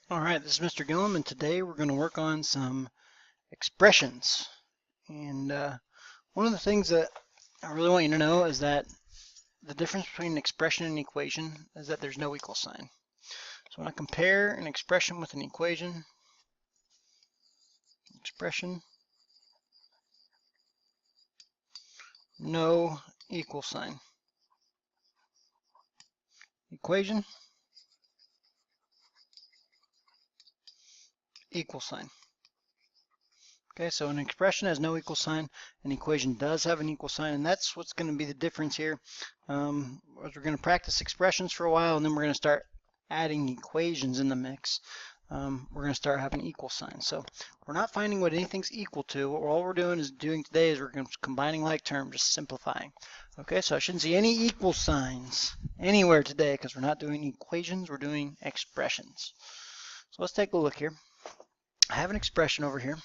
All right, this is Mr. Gillum, and today we're going to work on some expressions. And one of the things that I really want you to know is that the difference between an expression and an equation is that there's no equal sign. So when I compare an expression with an equation, expression, no equal sign. Equation, equal sign. Okay, so an expression has no equal sign, an equation does have an equal sign, and that's what's going to be the difference here. We're going to practice expressions for a while, and then we're going to start adding equations in the mix. We're going to start having equal signs. So we're not finding what anything's equal to. All we're doing today is we're combining like terms, just simplifying. Okay, so I shouldn't see any equal signs anywhere today because we're not doing equations, we're doing expressions. So let's take a look here. I have an expression over here,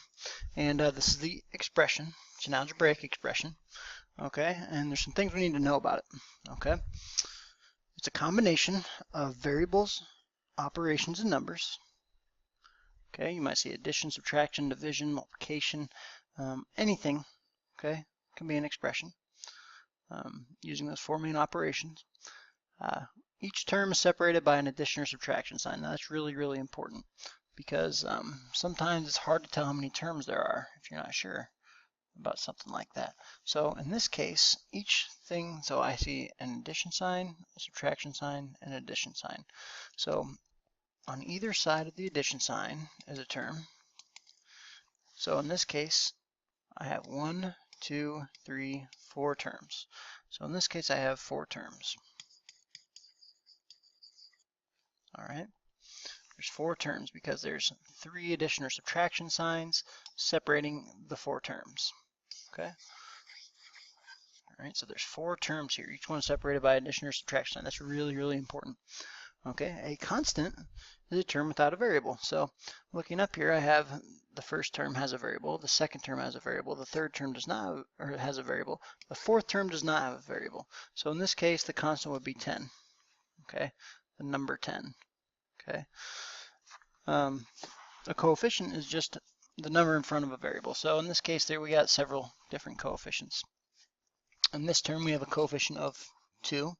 and this is the expression. It's an algebraic expression. Okay, and there's some things we need to know about it. Okay, it's a combination of variables, operations, and numbers. Okay, you might see addition, subtraction, division, multiplication, anything. Okay, can be an expression using those four main operations. Each term is separated by an addition or subtraction sign. Now that's really, really important because sometimes it's hard to tell how many terms there are if you're not sure about something like that. So in this case, each thing, so I see an addition sign, a subtraction sign, and an addition sign. So on either side of the addition sign is a term. So in this case, I have 1, 2, 3, 4 terms. So in this case, I have 4 terms. All right. There's 4 terms because there's 3 addition or subtraction signs separating the 4 terms. Okay. All right, so there's 4 terms here, each one separated by addition or subtraction sign. That's really, really important. Okay, a constant is a term without a variable. So looking up here, I have the first term has a variable, the second term has a variable, the third term does not have, or has a variable, the fourth term does not have a variable. So in this case, the constant would be 10. Okay, the number 10. Okay, a coefficient is just the number in front of a variable. So in this case, there we got several different coefficients. In this term, we have a coefficient of 2.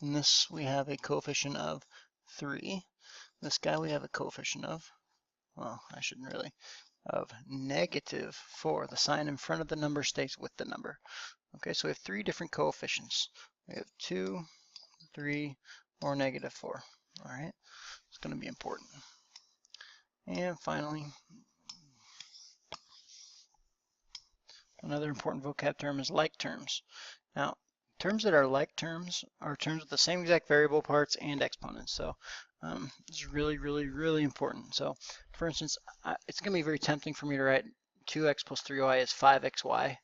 In this, we have a coefficient of 3. This guy, we have a coefficient of, well, I shouldn't really, of -4. The sign in front of the number stays with the number. Okay, so we have 3 different coefficients. We have 2, 3, or -4. All right, it's going to be important. And finally, another important vocab term is like terms. Now, terms that are like terms are terms with the same exact variable parts and exponents. So this is really, really, really important. So for instance, it's going to be very tempting for me to write 2x plus 3y is 5xy.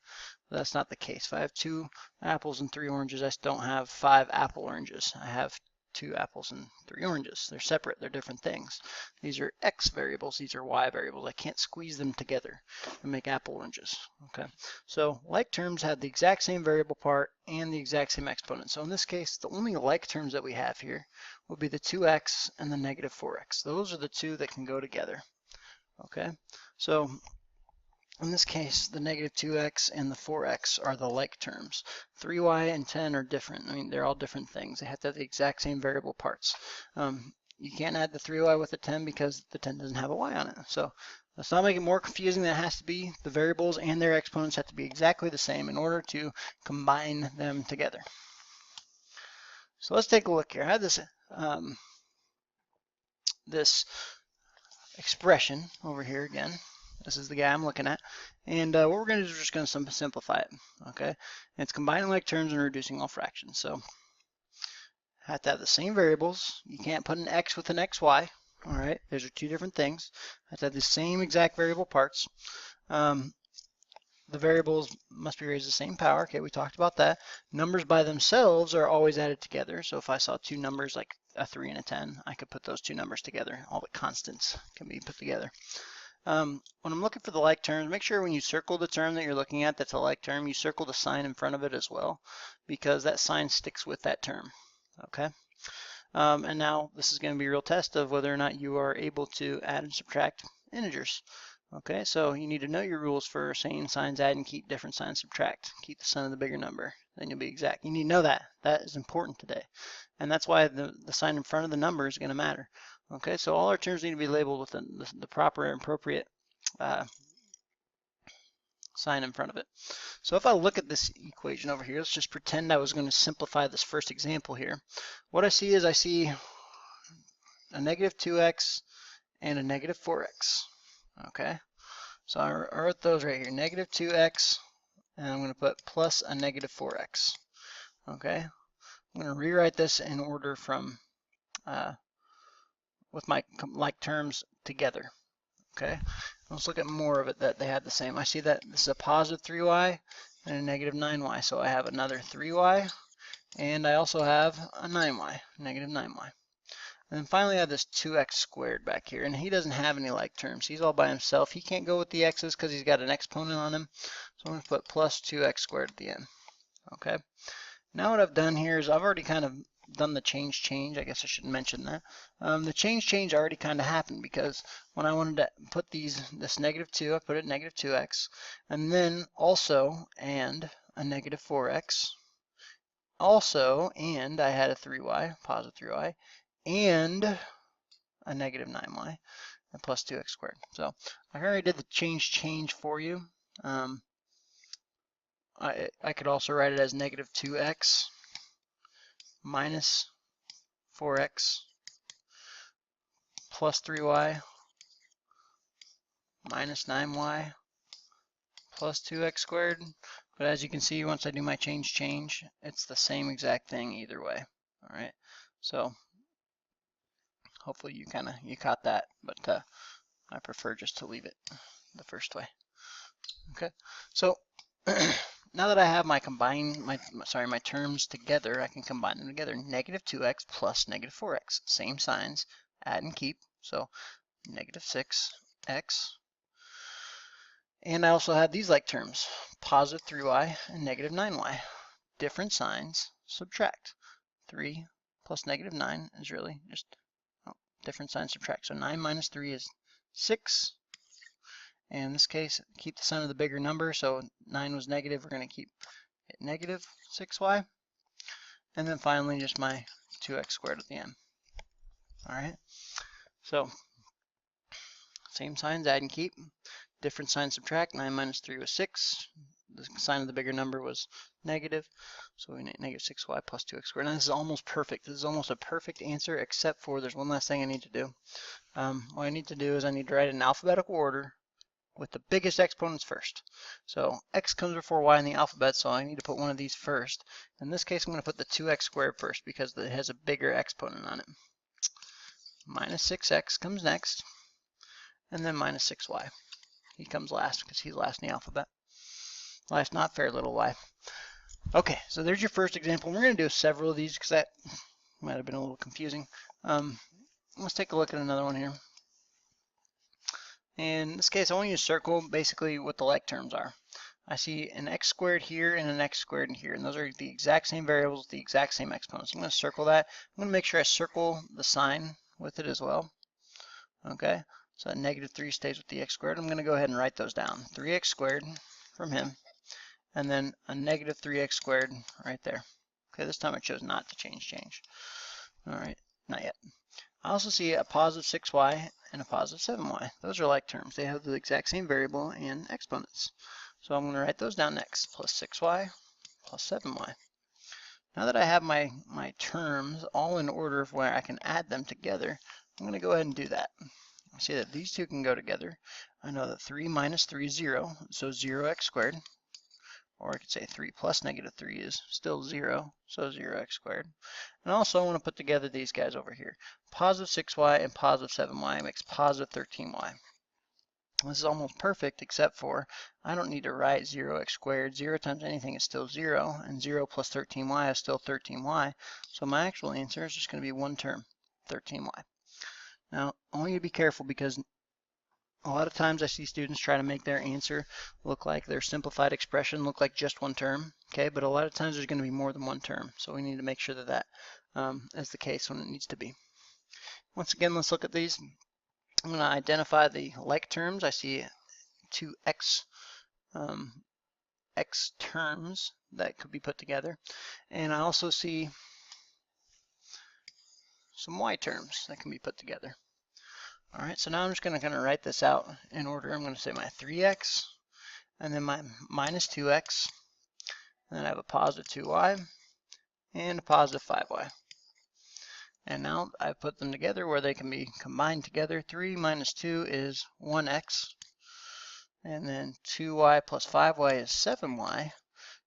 But that's not the case. If I have 2 apples and 3 oranges, I don't have 5 apple oranges. I have 2 apples and 3 oranges. They're separate. They're different things. These are x variables. These are y variables. I can't squeeze them together and make apple oranges. Okay. So like terms have the exact same variable part and the exact same exponent. So in this case, the only like terms that we have here would be the 2x and the -4x. Those are the two that can go together. Okay. So in this case, the -2x and the 4x are the like terms. 3y and 10 are different. I mean, they're all different things. They have to have the exact same variable parts. You can't add the 3y with the 10 because the 10 doesn't have a y on it. So let's not make it more confusing than it has to be. The variables and their exponents have to be exactly the same in order to combine them together. So let's take a look here. I have this expression over here again. This is the guy I'm looking at. And what we're going to do is just going to simplify it. Okay. And it's combining like terms and reducing all fractions. So have to have the same variables. You can't put an x with an xy. All right. Those are 2 different things. Have to have the same exact variable parts. The variables must be raised to the same power. Okay, we talked about that. Numbers by themselves are always added together. So if I saw 2 numbers like a 3 and a 10, I could put those 2 numbers together. All the constants can be put together. When I'm looking for the like terms, make sure when you circle the term that you're looking at that's a like term, you circle the sign in front of it as well, because that sign sticks with that term. Okay. And now this is going to be a real test of whether or not you are able to add and subtract integers. Okay, so you need to know your rules for same signs add and keep, different signs subtract. Keep the sign of the bigger number, then you'll be exact. You need to know that. That is important today. And that's why the sign in front of the number is going to matter. Okay, so all our terms need to be labeled with the proper and appropriate sign in front of it. So if I look at this equation over here, let's just pretend I was going to simplify this first example here. What I see is I see a negative 2x and a negative 4x. Okay, so I wrote those right here, negative 2x, and I'm going to put plus a negative 4x. Okay, I'm going to rewrite this in order from with my like terms together. Okay, let's look at more of it that they had the same. I see that this is a positive 3y and a negative 9y, so I have another 3y, and I also have a 9y, negative 9y. And then finally I have this 2x squared back here, and he doesn't have any like terms. He's all by himself. He can't go with the x's because he's got an exponent on him. So I'm going to put plus 2x squared at the end. Okay. Now what I've done here is I've already kind of done the change. I guess I should mention that. The change already kind of happened because when I wanted to put this negative 2, I put it negative 2x, and then also and a negative 4x. Also, and I had a 3y, positive 3y, and a negative 9y, and plus 2x squared. So I already did the change for you. I could also write it as negative 2x minus 4x plus 3y minus 9y plus 2x squared. But as you can see, once I do my change, it's the same exact thing either way. All right, so hopefully you caught that, but I prefer just to leave it the first way. Okay, so now that I have my my terms together, I can combine them together. Negative 2x plus negative 4x, same signs, add and keep. So negative 6x. And I also have these like terms, positive 3y and negative 9y. Different signs, subtract. 3 plus negative 9 is really just different signs, subtract. So 9 minus 3 is 6. And in this case, keep the sign of the bigger number. So 9 was negative, we're going to keep it negative 6y. And then finally, just my 2x squared at the end. All right. So same signs, add and keep. Different signs, subtract. 9 minus 3 was 6. The sign of the bigger number was negative. So we need negative 6y plus 2x squared. Now this is almost perfect. This is almost a perfect answer, except for there's one last thing I need to do. What I need to do is I need to write it in alphabetical order with the biggest exponents first. So x comes before y in the alphabet, so I need to put one of these first. In this case, I'm going to put the 2x squared first because it has a bigger exponent on it. Minus 6x comes next, and then minus 6y. He comes last because he's last in the alphabet. Life's not fair, little y. Okay, so there's your first example. We're going to do several of these because that might have been a little confusing. Let's take a look at another one here. In this case, I want you to circle basically what the like terms are. I see an x squared here and an x squared in here, and those are the exact same variables, the exact same exponents. I'm going to circle that. I'm going to make sure I circle the sign with it as well. Okay, so that negative 3 stays with the x squared. I'm going to go ahead and write those down. 3x squared from him, and then a negative 3x squared right there. Okay, this time I chose not to change. All right, not yet. I also see a positive 6y and a positive 7y. Those are like terms. They have the exact same variable and exponents. So I'm going to write those down next. Plus 6y plus 7y. Now that I have my terms all in order of where I can add them together, I'm going to go ahead and do that. I see that these two can go together. I know that 3 minus 3 is 0, so 0x squared. Or I could say 3 plus negative 3 is still 0, so 0x squared. And also I want to put together these guys over here. Positive 6y and positive 7y makes positive 13y. This is almost perfect, except for I don't need to write 0x squared. 0 times anything is still 0, and 0 plus 13y is still 13y. So my actual answer is just going to be one term, 13y. Now, I want you to be careful because a lot of times I see students try to make their answer look like their simplified expression look like just one term, okay? But a lot of times there's going to be more than one term, so we need to make sure that as the case when it needs to be. Once again, let's look at these. I'm going to identify the like terms. I see two x terms that could be put together, and I also see some y terms that can be put together. All right, so now I'm just going to write this out in order. I'm going to say my 3x, and then my minus 2x, and then I have a positive 2y, and a positive 5y. And now I've put them together where they can be combined together. 3 minus 2 is 1x, and then 2y plus 5y is 7y.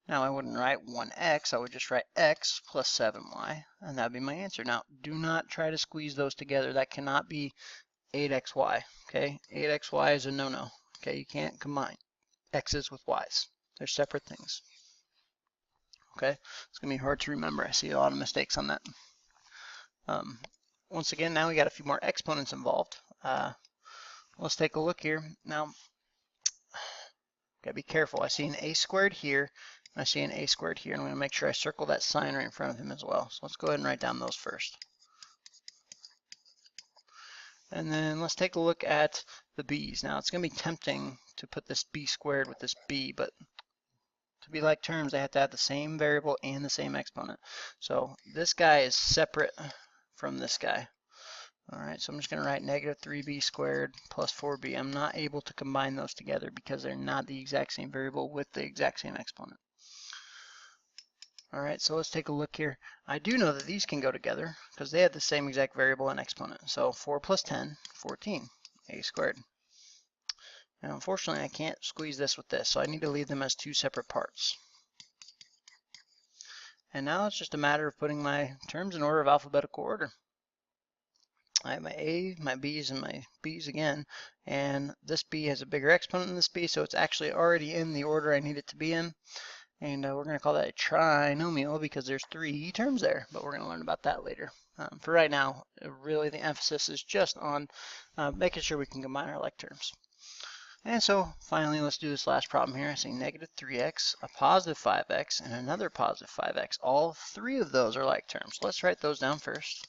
Now I wouldn't write 1x, I would just write x plus 7y, and that would be my answer. Now, do not try to squeeze those together. That cannot be 8xy, okay? 8xy is a no-no, okay? You can't combine x's with y's. They're separate things, okay? It's going to be hard to remember. I see a lot of mistakes on that. Once again, now we got a few more exponents involved. Let's take a look here. Now, gotta be careful. I see an a squared here, and I see an a squared here, and I'm going to make sure I circle that sign right in front of him as well. So let's go ahead and write down those first. And then let's take a look at the b's. Now, it's going to be tempting to put this b squared with this b, but to be like terms, they have to have the same variable and the same exponent. So this guy is separate from this guy. All right, so I'm just going to write negative 3b squared plus 4b. I'm not able to combine those together because they're not the exact same variable with the exact same exponent. All right, so let's take a look here. I do know that these can go together because they have the same exact variable and exponent. So 4 plus 10, 14, a squared. Now, unfortunately, I can't squeeze this with this, so I need to leave them as two separate parts. And now it's just a matter of putting my terms in order of alphabetical order. I have my A, my B's, and my B's again, and this B has a bigger exponent than this B, so it's actually already in the order I need it to be in. And we're going to call that a trinomial because there's 3 terms there, but we're going to learn about that later. For right now, really the emphasis is just on making sure we can combine our like terms. And so finally, let's do this last problem here. I see negative 3x, a positive 5x, and another positive 5x. All 3 of those are like terms. Let's write those down first.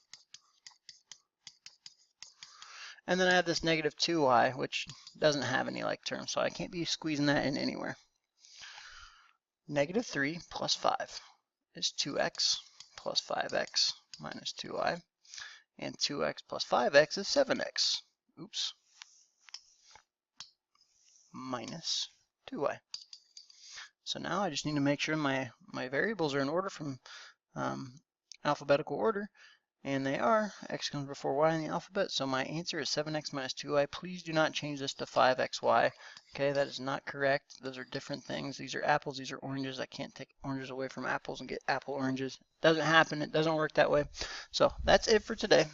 And then I have this negative 2y, which doesn't have any like terms, so I can't be squeezing that in anywhere. Negative 3 plus 5 is 2x plus 5x minus 2y, and 2x plus 5x is 7x. Oops. Minus 2y. So now I just need to make sure my variables are in order from alphabetical order. And they are. X comes before y in the alphabet, so my answer is 7x minus 2y. Please do not change this to 5xy. Okay, that is not correct. Those are different things. These are apples, these are oranges. I can't take oranges away from apples and get apple oranges. It doesn't happen. It doesn't work that way. So that's it for today.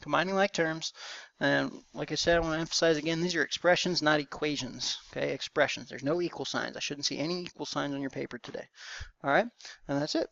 Combining like terms. And like I said, I want to emphasize again, these are expressions, not equations. Okay, expressions. There's no equal signs. I shouldn't see any equal signs on your paper today. All right, and that's it.